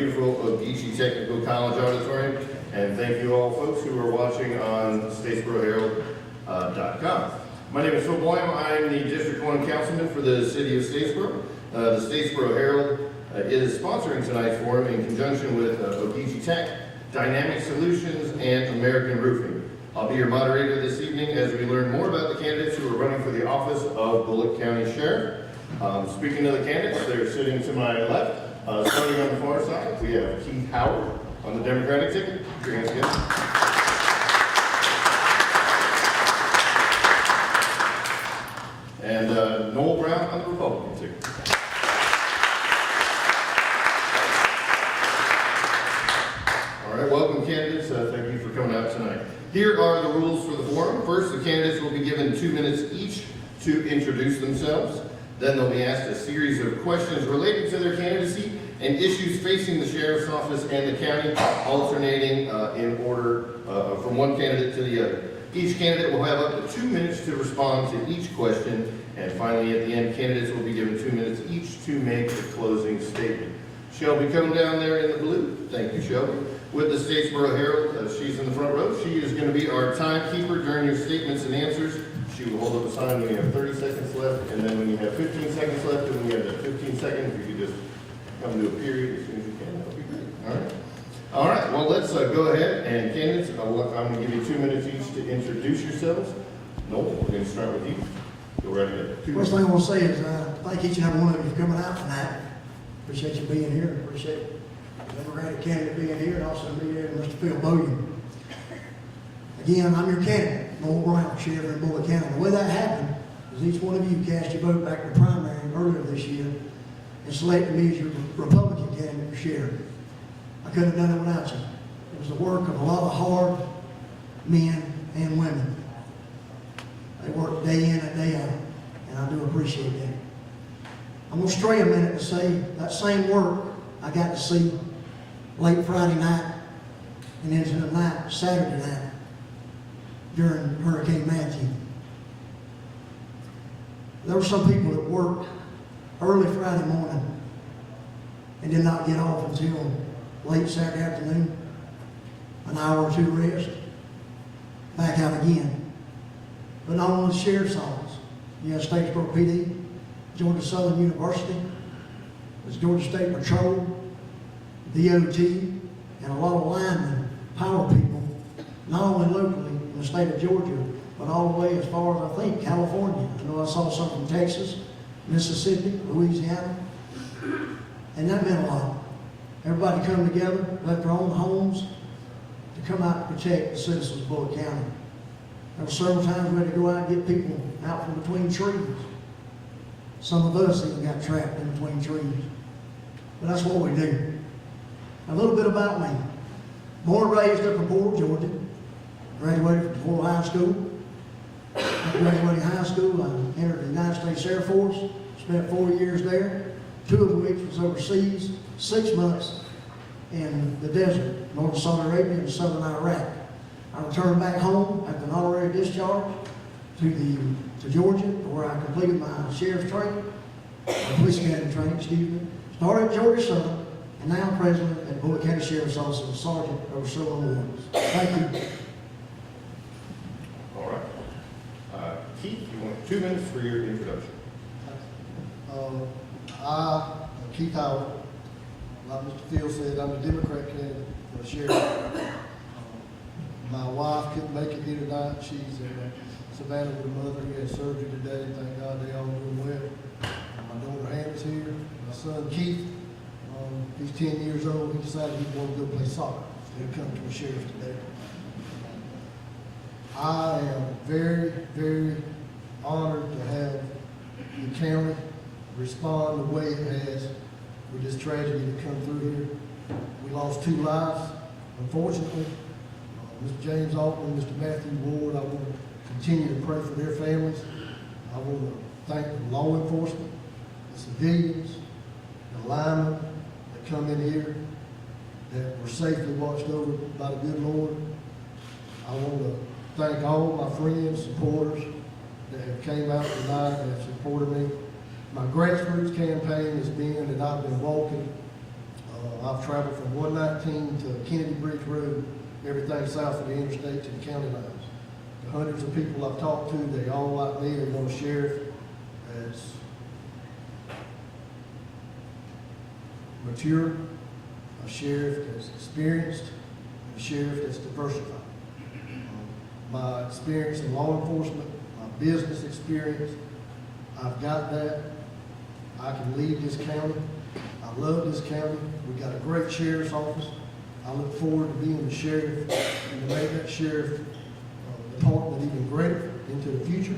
beautiful Ogeechee Technical College Auditorium. And thank you all folks who are watching on StatesboroHerald.com. My name is Phil Boyum. I'm the District 1 Councilman for the City of Statesboro. The Statesboro Herald is sponsoring tonight's forum in conjunction with Ogeechee Tech, Dynamic Solutions, and American Roofing. I'll be your moderator this evening as we learn more about the candidates who are running for the office of Bullitt County Sheriff. Speaking of the candidates, they're sitting to my left. Starting on the far side, we have Keith Howard on the Democratic ticket. Put your hands together. And Noel Brown on the Republican ticket. All right, welcome candidates. Thank you for coming out tonight. Here are the rules for the forum. First, the candidates will be given 2 minutes each to introduce themselves. Then they'll be asked a series of questions relating to their candidacy and issues facing the sheriff's office and the county, alternating in order from one candidate to the other. Each candidate will have up to 2 minutes to respond to each question, and finally at the end, candidates will be given 2 minutes each to make a closing statement. Shelby, come down there in the blue. Thank you, Shelby. With the Statesboro Herald, she's in the front row. She is going to be our timekeeper during your statements and answers. She will hold up a sign when you have 30 seconds left, and then when you have 15 seconds left, and when you have that 15 seconds, if you could just come to a period as soon as you can, that would be great. All right. All right, well, let's go ahead, and candidates, I'm going to give you 2 minutes each to introduce yourselves. Noel, we're going to start with you. Go right ahead. First thing I want to say is thank each and every one of you for coming out tonight. Appreciate you being here. Appreciate the Democratic candidate being here, and also being here, Mr. Phil Boyum. Again, I'm your candidate, Noel Brown, Sheriff in Bullitt County. The way that happened is each one of you cast your vote back in the primary earlier this year and selected me as your Republican candidate for sheriff. I couldn't have done it without you. It was the work of a lot of hard men and women. They work day in and day out, and I do appreciate that. I'm going to stray a minute to say that same work I got to see late Friday night and into the night, Saturday night, during Hurricane Matthew. There were some people that worked early Friday morning and did not get off until late Saturday afternoon, an hour or two rest, back out again. But not only the sheriff's office, you have Statesboro PD, Georgia Southern University, there's Georgia State Patrol, DOT, and a lot of linemen, power people, not only locally in the state of Georgia, but all the way as far as I think California. I know I saw some from Texas, Mississippi, Louisiana, and that meant a lot. Everybody come together, left their own homes to come out and protect the citizens of Bullitt County. There were several times we had to go out and get people out from between trees. Some of us even got trapped in between trees. But that's what we do. A little bit about me. Born and raised up in Portal, Georgia. Graduated from Portal High School. After graduating high school, I entered the United States Air Force. Spent 4 years there. 2 of which was overseas. 6 months in the desert, northern Saudi Arabia and southern Iraq. I returned back home after an honorary discharge to Georgia, where I completed my sheriff's training, police academy training, Started at Georgia Southern, and now I'm president at Bullitt County Sheriff's Office as a sergeant over several awards. Thank you. All right. Keith, you want 2 minutes for your introduction. Keith Howard, like Mr. Phil said, I'm a Democrat candidate for sheriff. My wife couldn't make it here tonight. She's in Savannah with her mother. He had surgery today. Thank God they all doing well. My daughter Hannah's here. My son Keith, he's 10 years old. He decided he wanted to go play soccer. So he'll come to a sheriff today. I am very, very honored to have the county respond the way it has with this tragedy that come through here. We lost 2 lives, unfortunately. Mr. James Altman, Mr. Matthew Ward, I want to continue to pray for their families. I want to thank the law enforcement, the civilians, the linemen that come in here that were safely watched over by the good Lord. I want to thank all my friends, supporters that have came out tonight and have supported me. My grassroots campaign has been that I've been walking. I've traveled from 119 to Kennedy Bridge Road, everything south of the interstate to the county lines. The hundreds of people I've talked to, they all like me, they want a sheriff that's mature, a sheriff that's experienced, and a sheriff that's diversified. My experience in law enforcement, my business experience, I've got that. I can lead this county. I love this county. We got a great sheriff's office. I look forward to being the sheriff and to make that sheriff department even greater into the future,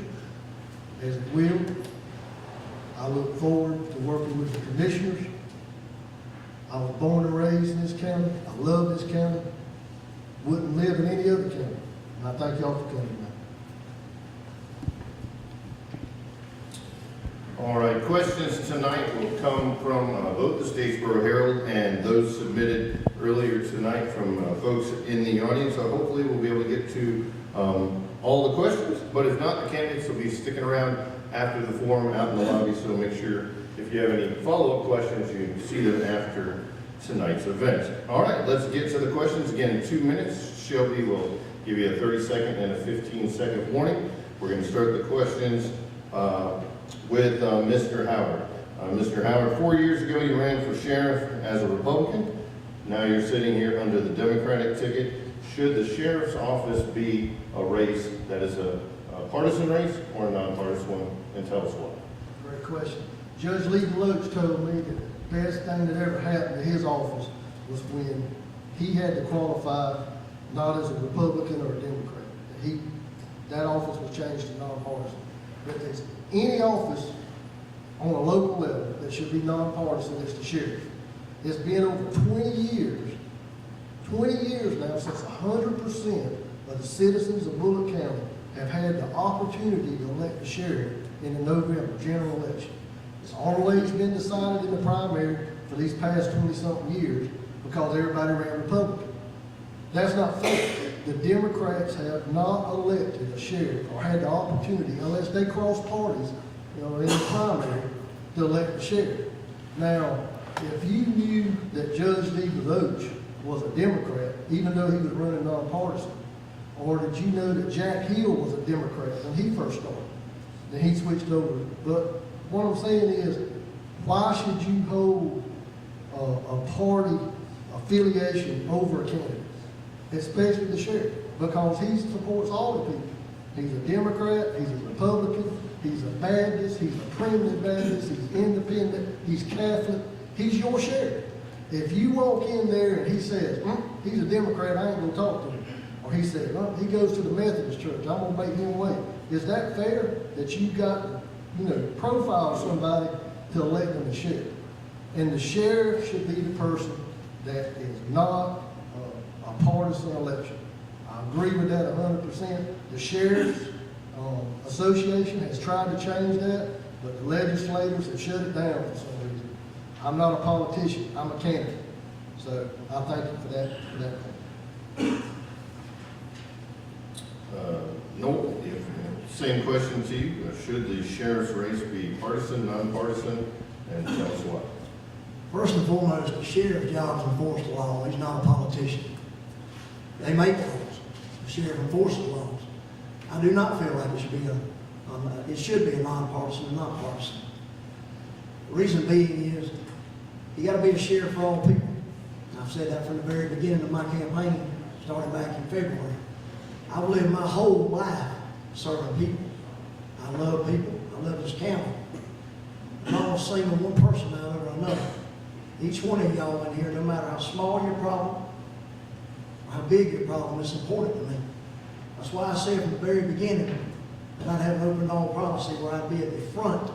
as it will. I look forward to working with the commissioners. I was born and raised in this county. I love this county. Wouldn't live in any other county. And I thank y'all for coming tonight. All right, questions tonight will come from both the Statesboro Herald and those submitted earlier tonight from folks in the audience. So hopefully we'll be able to get to all the questions, but if not, the candidates will be sticking around after the forum out in the lobby, so make sure if you have any follow-up questions, you can see them after tonight's event. All right, let's get to the questions. Again, in 2 minutes, Shelby will give you a 30-second and a 15-second warning. We're going to start the questions with Mr. Howard. Mr. Howard, 4 years ago you ran for sheriff as a Republican. Now you're sitting here under the Democratic ticket. Should the sheriff's office be a race that is a partisan race or a nonpartisan one? And tell us why. Great question. Judge Lee Deloach told me that the best thing that ever happened to his office was when he had to qualify not as a Republican or a Democrat. That office was changed to nonpartisan. But if there's any office on a local level that should be nonpartisan, it's the sheriff. It's been over 20 years now since 100% of the citizens of Bullock County have had the opportunity to elect the sheriff in the November general election. It's always been decided in the primary for these past 20-something years because everybody ran Republican. That's not fair. The Democrats have not elected a sheriff or had the opportunity, unless they cross parties, in the primary, to elect the sheriff. Now, if you knew that Judge Lee Deloach was a Democrat, even though he was running nonpartisan, or did you know that Jack Hill was a Democrat when he first started? Then he switched over. But what I'm saying is, why should you hold a party affiliation over a candidate, especially the sheriff? Because he supports all the people. He's a Democrat, he's a Republican, he's a Baptist, he's a primitive Baptist, he's independent, he's Catholic. He's your sheriff. If you walk in there and he says, he's a Democrat, I ain't gonna talk to him. Or he says, he goes to the Methodist church, I'm gonna make him wait. Is that fair that you've got, profile somebody to elect them as sheriff? And the sheriff should be the person that is not a partisan election. I agree with that 100%. The Sheriff's Association has tried to change that, but the legislators have shut it down for some reason. I'm not a politician, I'm a candidate. So I thank you for that. Noel, same question to you. Should the sheriff's race be partisan, nonpartisan, and tell us why? First and foremost, the sheriff's job is to enforce the law. He's not a politician. They make laws. The sheriff enforces laws. I do not feel like it should be a nonpartisan and nonpartisan. The reason being is, you got to be a sheriff for all people. And I've said that from the very beginning of my campaign, starting back in February. I've lived my whole life serving people. I love people. I love this county. I'm not singling one person out over another. Each one of y'all in here, no matter how small your problem, or how big your problem, is important to me. That's why I said from the very beginning that I'd have an open door policy where I'd be at the front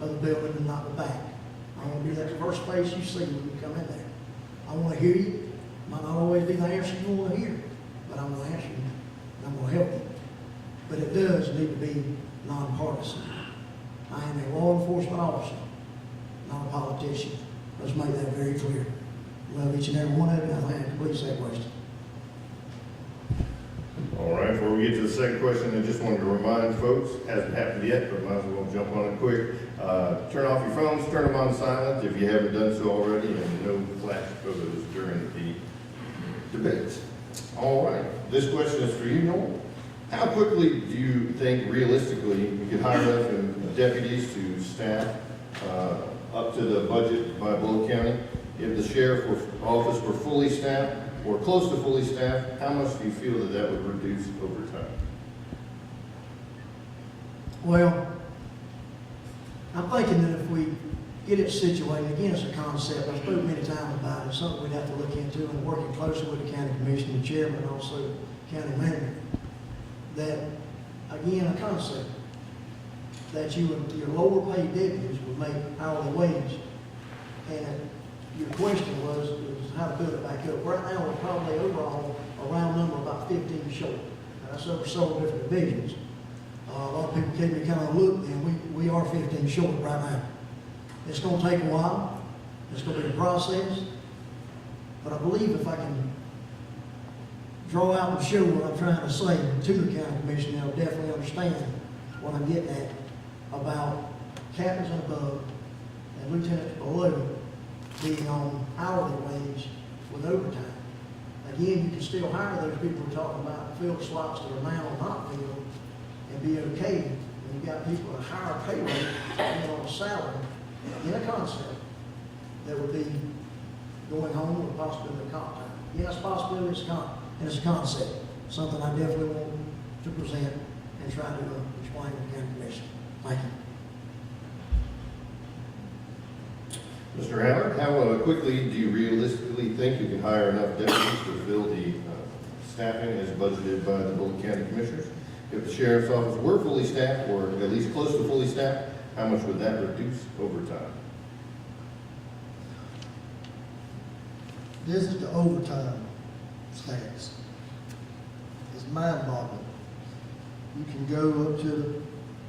of the building and not the back. I want to be that first face you see when you come in there. I want to hear you. Might not always be the answer you want to hear, but I'm going to answer you and I'm going to help you. But it does need to be nonpartisan. I am a law enforcement officer, not a politician. Let's make that very clear. Love each and every one of you. I think that completes that question. All right, before we we get to the second question, I just wanted to remind folks, hasn't happened yet, but might as well jump on it quick. Turn off your phones, turn them on silent if you haven't done so already, and no flash photos during the debates. All right, this question is for you, Noel. How quickly do you think realistically you could hire enough deputies to staff up to the budget by Bullock County? If the sheriff office were fully staffed or close to fully staffed, how much do you feel that that would reduce overtime? Well, I'm thinking that if we get it situated, again, it's a concept, I've spoken many times about it, something we'd have to look into, and working closely with the county commissioner, the chairman, and also county manager, that, again, a concept, that your lower paid deputies would make hourly wage. And your question was how to build it back up. Right now, we're probably overall a round number about 15 short. Now, that's over several different divisions. A lot of people gave me kind of a look, and we are 15 short right now. It's going to take a while. It's going to be a process. But I believe if I can draw out and show what I'm trying to say to the county commission, they'll definitely understand what I'm getting at about captains and above and lieutenants below being on hourly wage with overtime. Again, you can still hire those people we're talking about, fill the slots that are now not filled, and be okay when you've got people at a higher pay rate and on a salary in a concept that would be going home with possibility of comp time. Yes, possibility is it's a concept, something I definitely want to present and try to explain to the county commission. Thank you. Mr. Howard, how quickly do you realistically think you can hire enough deputies to fill the staffing as budgeted by the Bullock County Commissioners? If the sheriff's office were fully staffed, or at least close to fully staffed, how much would that reduce overtime? This is the overtime stats. It's mind-boggling. You can go up to the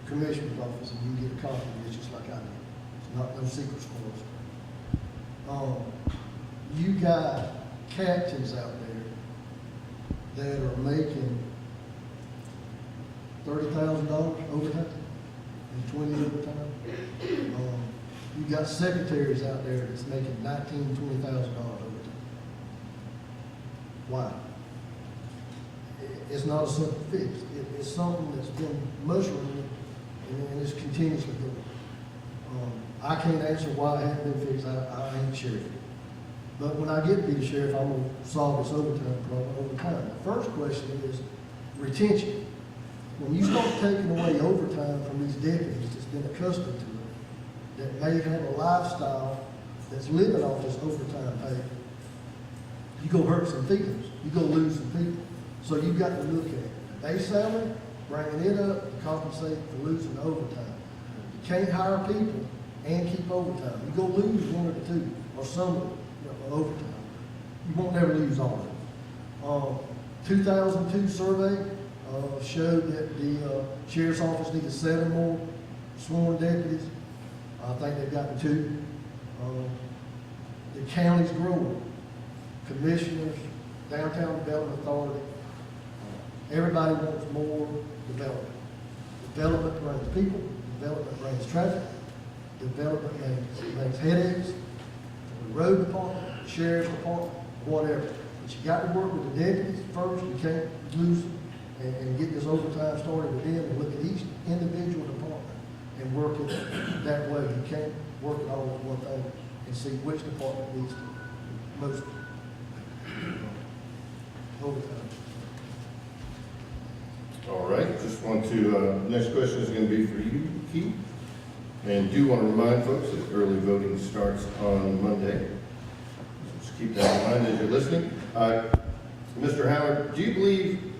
commissioner's office and you can get a copy of this just like I did. It's not no secrets for us. You got captains out there that are making $30,000 overtime and 20 overtime. You got secretaries out there that's making $19,000, $20,000 overtime. Why? It's not a simple fix. It's something that's been mushrooming and it's continuously going. I can't answer why it hasn't been fixed. I ain't sheriff. But when I get to be the sheriff, I'm going to solve this overtime problem over time. The first question is retention. When you start taking away overtime from these deputies that's been accustomed to it, that may have a lifestyle that's living off this overtime pay, you go hurt some feelings. You go lose some people. So you've got to look at it. Base salary, bringing it up to compensate for losing the overtime. You can't hire people and keep overtime. You go lose one of the two, or some of it, overtime. You won't never lose all of it. 2002 survey showed that the sheriff's office needed 7 more sworn deputies. I think they've gotten 2. The county's growing. Commissioners, Downtown Development Authority, everybody wants more development. Development brings people, development brings traffic, development makes headaches for the road department, the sheriff's department, whatever. But you got to work with the deputies first. You can't lose them and get this overtime started with them and look at each individual department and work it that way. You can't work it all with one thing and see which department needs the most overtime. All right, just want to, next question is going to be for you, Keith. And do want to remind folks that early voting starts on Monday. Just keep that in mind as you're listening. Mr. Howard, do you believe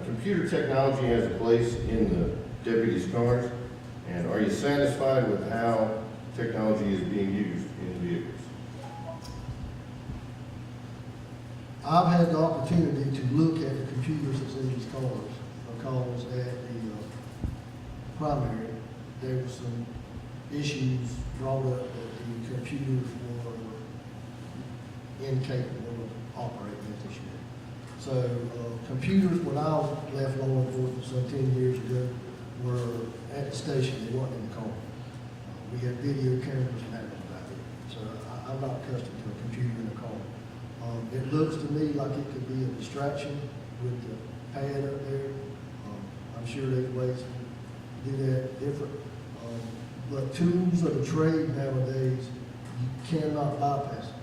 computer technology has a place in the deputies' cars? And are you satisfied with how technology is being used in vehicles? I've had the opportunity to look at the computers that's in these cars because at the primary, there were some issues brought up that the computers were incapable of operating at this year. So, computers, when I left law enforcement some 10 years ago, were at the station, they weren't in the car. We had video cameras and that was about it. So I'm not accustomed to a computer in a car. It looks to me like it could be a distraction with the pad up there. I'm sure there's ways to do that different. But tools of the trade nowadays, you cannot bypass it.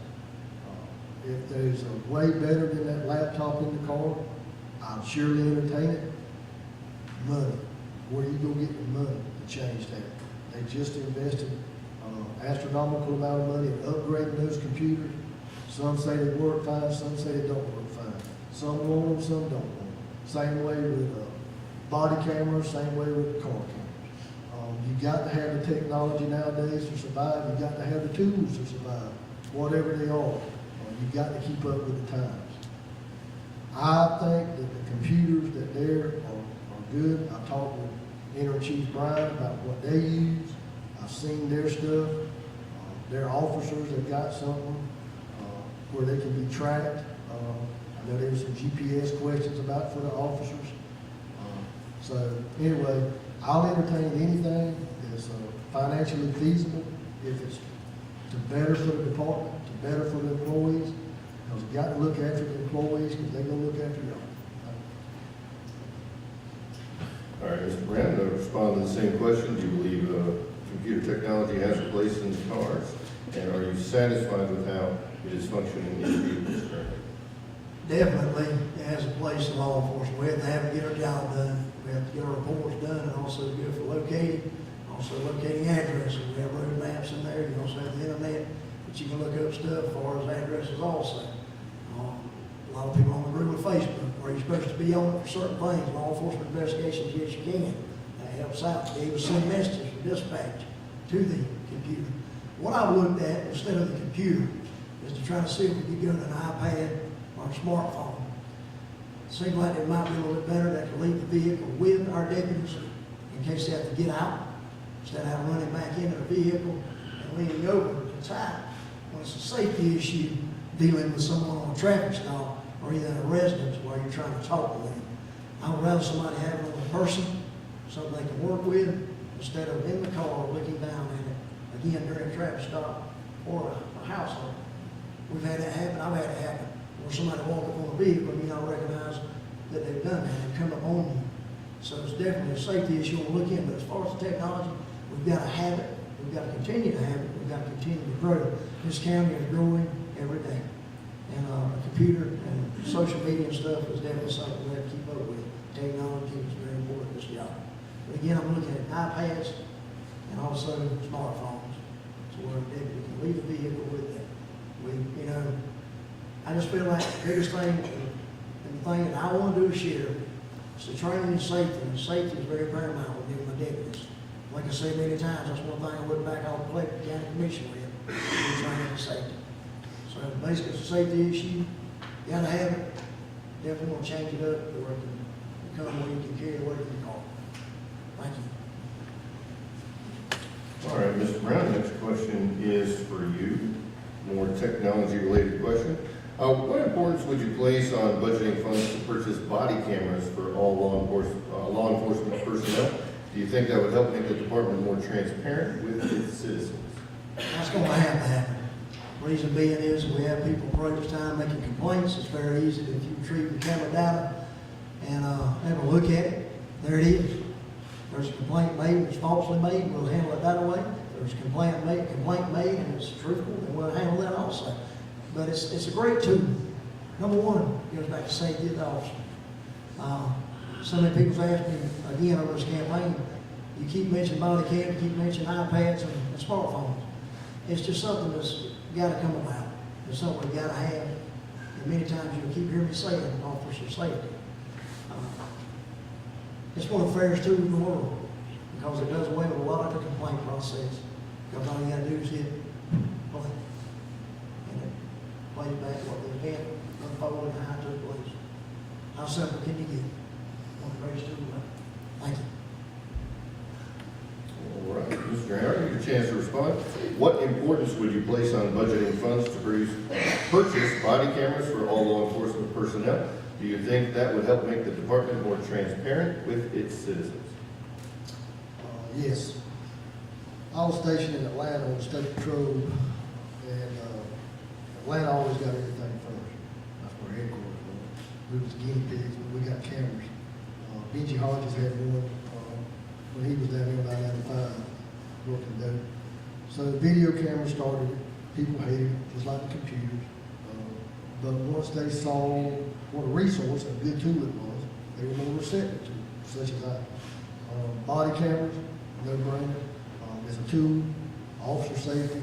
If there's a way better than that laptop in the car, I'd surely entertain it. Money. Where you gonna get the money to change that? They just invested astronomical amount of money in upgrading those computers. Some say they work fine, some say they don't work fine. Some want them, some don't want them. Same way with body cameras, same way with car cameras. You got to have the technology nowadays to survive. You got to have the tools to survive, whatever they are. You got to keep up with the times. I think that the computers that there are good. I talked with Interim Chief Bryan about what they use. I've seen their stuff. Their officers have got something where they can be tracked. I know there's some GPS questions about for the officers. So anyway, I'll entertain anything that's financially feasible if it's to better for the department, to better for the employees. Because you got to look after the employees because they're going to look after y'all. All right, Mr. Brown, to respond to the same question, do you believe computer technology has a place in the cars? And are you satisfied with how it is functioning in the vehicles currently? Definitely, it has a place in law enforcement. We have to have to get our job done. We have to get our reports done and also good for locating, also locating addresses. We have road maps in there. You also have the internet, but you can look up stuff as far as addresses also. A lot of people don't agree with Facebook, where you're supposed to be on it for certain things. Law enforcement investigations, yes, you can. That helps out. They even send messages from dispatch to the computer. What I've looked at instead of the computer is to try to see if we could go to an iPad or a smartphone. It seems like it might be a little bit better that to leave the vehicle with our deputies in case they have to get out, instead of having running back into the vehicle and leaning over to tie. When it's a safety issue, dealing with someone on a traffic stop or either a residence where you're trying to talk to them. I would rather somebody have it on a person, something they can work with, instead of in the car looking down at it, again, during a traffic stop or a household. We've had that happen, I've had it happen, where somebody walk up on a vehicle and you don't recognize that they've done that and come up on you. So it's definitely a safety issue we'll look in, but as far as the technology, we've got to have it, we've got to continue to have it, we've got to continue to grow. This county is growing every day. And computer and social media and stuff is definitely something we have to keep up with. Technology is very important in this job. But again, I'm looking at iPads and also smartphones. So where a deputy can leave the vehicle with them. I just feel like the biggest thing and the thing that I want to do as sheriff is to training and safety. And safety is very paramount with me and my deputies. Like I say many times, that's one thing I look back on the Collector County Commission with, is training and safety. So basically, it's a safety issue. You gotta have it. Definitely want to change it up to where it can become where you can carry it away from the car. Thank you. All right, Mr. Brown, next question is for you. More technology-related question. What importance would you place on budgeting funds to purchase body cameras for all law enforcement personnel? Do you think that would help make the department more transparent with its citizens? That's gonna have to happen. Reason being is we have people approach time making complaints. It's very easy if you retrieve the camera data and have a look at it. There it is. There's a complaint made, it's falsely made, we'll handle it that way. There's a complaint made and it's truthful, and we'll handle that also. But it's a great tool. Number one, it goes back to safety of the officer. So many people's asked me, again, over this campaign, you keep mentioning body cam, you keep mentioning iPads and smartphones. It's just something that's got to come about. It's something we got to have. And many times you'll keep hearing me say it, officer safety. It's one of the fairest tools in the world because it does away with a lot of the complaint process. Because all you got to do is hit play. And it plays back what the event unfolded and how it took place. How simple can you get? One of the greatest tools ever. Thank you. All right, Mr. Howard, your chance to respond. What importance would you place on budgeting funds to purchase body cameras for all law enforcement personnel. Do you think that would help make the department more transparent with its citizens? Yes. I was stationed in Atlanta on state patrol, and Atlanta always got everything first. That's where headquarters was. We was guinea pigs, but we got cameras. Benji Hodges had one when he was down here by 95 working there. So the video camera started it. People hated it, just like the computers. But once they saw what a resource and a good tool it was, they were more receptive to it, such as I. Body cameras, no brainer. It's a tool, officer safety,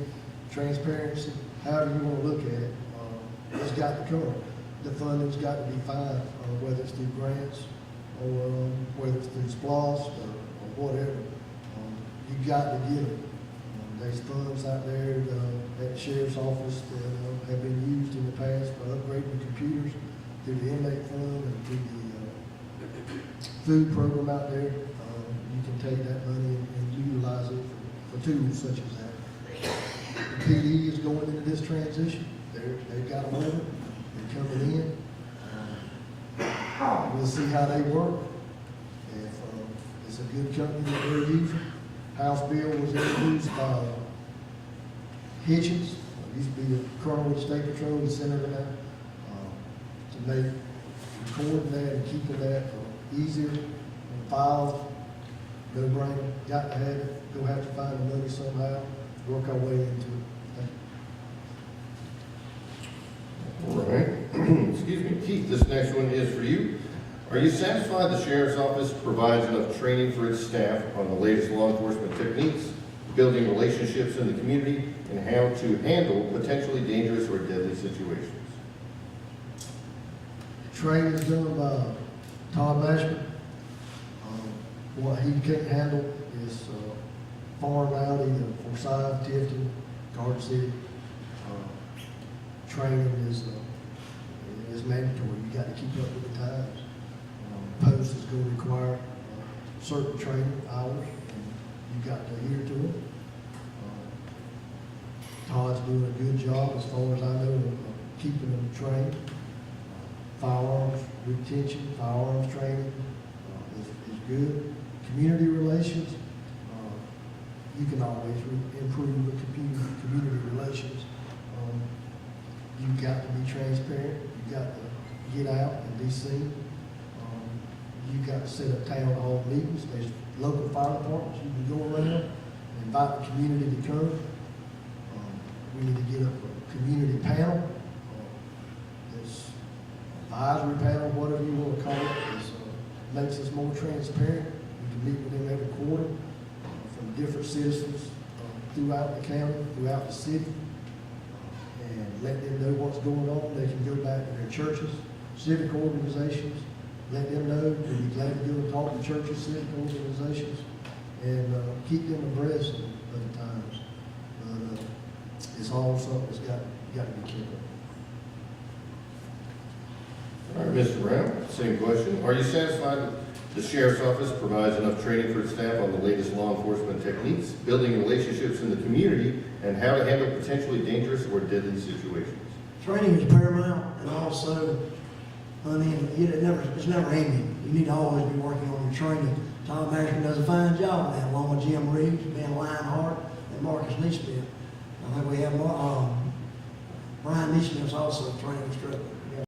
transparency, however you want to look at it. It's got to come. The funding's got to be fine, whether it's through grants or whether it's through SPLOST or whatever. You got to get it. There's funds out there at the sheriff's office that have been used in the past for upgrading computers through the inmate fund and through the food program out there. You can take that money and utilize it for tools such as that. The PD is going into this transition. They've got them over. They're coming in. We'll see how they work. If it's a good company that they're using. House bill was introduced by Hitchens, used to be a colonel with State Patrol, the senator now, to make recording that and keeping that easier and files. No brainer, got to have it, go have to find the money somehow, work our way into it. All right. Excuse me, Keith, this next one is for you. Are you satisfied the Sheriff's Office provides enough training for its staff on the latest law enforcement techniques, building relationships in the community, and how to handle potentially dangerous or deadly situations? Training is done by Todd Mashman. What he can't handle is farm out either Forsyth, Tifton, Garden City. Training is mandatory. You got to keep up with the times. Post is going to require certain training hours, and you got to adhere to it. Todd's doing a good job, as far as I know, of keeping them trained. Firearms retention, firearms training is good. Community relations, you can always improve with community relations. You've got to be transparent. You've got to get out and be seen. You've got to set up town hall meetings. There's local fire departments. You can go around and invite the community to come. We need to get up a community panel. This advisory panel, whatever you want to call it, makes us more transparent. We can meet with them every quarter from different citizens throughout the county, throughout the city, and let them know what's going on. They can go back to their churches, civic organizations, let them know. We'd be glad to go and talk to churches, civic organizations, and keep them abreast of the times. It's all something that's got to be kept up. All right, Mr. Brown, same question. Are you satisfied that the Sheriff's Office provides enough training for its staff on the latest law enforcement techniques, building relationships in the community, and how to handle potentially dangerous or deadly situations? Training is paramount, and also, it's never ending. You need to always be working on your training. Tom Mashman does a fine job of that, along with Jim Reeves, Ben Lionheart, and Marcus Neesmith. I think we have Brian Neesmith's also a training instructor.